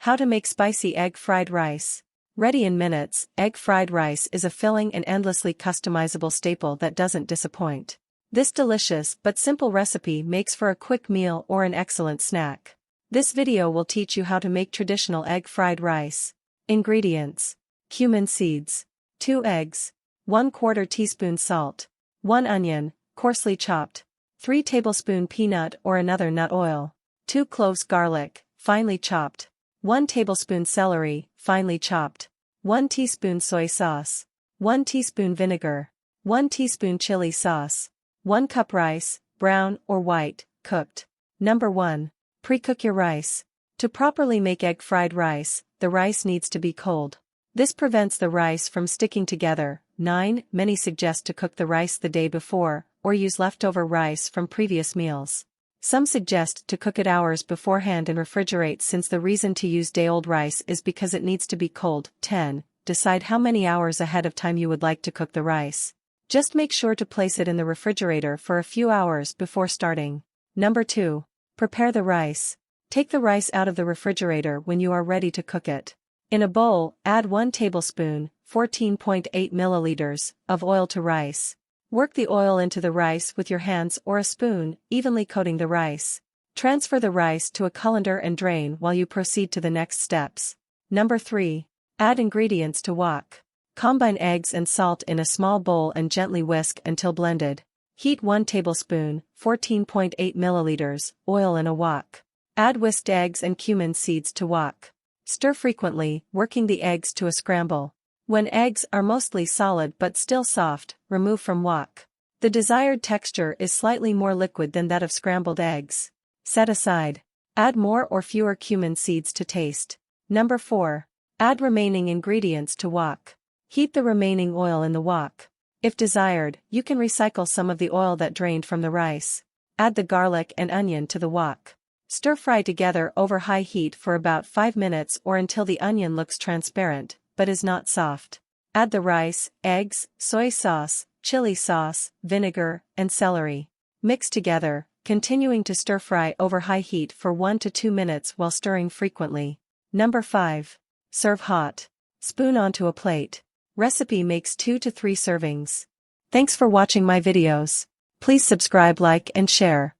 How to make spicy egg fried rice. Ready in minutes, egg fried rice is a filling and endlessly customizable staple that doesn't disappoint. This delicious but simple recipe makes for a quick meal or an excellent snack. This video will teach you how to make traditional egg fried rice. Ingredients: cumin seeds, 2 eggs, 1/4 teaspoon salt, 1 onion, coarsely chopped, 3 tablespoon peanut or another nut oil, 2 cloves garlic, finely chopped, 1 tablespoon celery, finely chopped, 1 teaspoon soy sauce, 1 teaspoon vinegar, 1 teaspoon chili sauce, 1 cup rice, brown or white, cooked. Number 1. Pre-cook your rice. To properly make egg fried rice, the rice needs to be cold. This prevents the rice from sticking together. Many suggest to cook the rice the day before, or use leftover rice from previous meals. Some suggest to cook it hours beforehand and refrigerate, since the reason to use day-old rice is because it needs to be cold. 10. Decide how many hours ahead of time you would like to cook the rice. Just make sure to place it in the refrigerator for a few hours before starting. Number 2. Prepare the rice. Take the rice out of the refrigerator when you are ready to cook it. In a bowl, add 1 tablespoon, 14.8 milliliters, of oil to rice. Work the oil into the rice with your hands or a spoon, evenly coating the rice. Transfer the rice to a colander and drain while you proceed to the next steps. Number 3. Add ingredients to wok. Combine eggs and salt in a small bowl and gently whisk until blended. Heat 1 tablespoon, 14.8 milliliters, oil in a wok. Add whisked eggs and cumin seeds to wok. Stir frequently, working the eggs to a scramble. When eggs are mostly solid but still soft, remove from wok. The desired texture is slightly more liquid than that of scrambled eggs. Set aside. Add more or fewer cumin seeds to taste. Number 4. Add remaining ingredients to wok. Heat the remaining oil in the wok. If desired, you can recycle some of the oil that drained from the rice. Add the garlic and onion to the wok. Stir fry together over high heat for about 5 minutes or until the onion looks transparent, but is not soft. Add the rice, eggs, soy sauce, chili sauce, vinegar, and celery. Mix together, continuing to stir fry over high heat for 1 to 2 minutes while stirring frequently. Number 5. Serve hot. Spoon onto a plate. Recipe makes 2 to 3 servings. Thanks for watching my videos. Please subscribe, like, and share.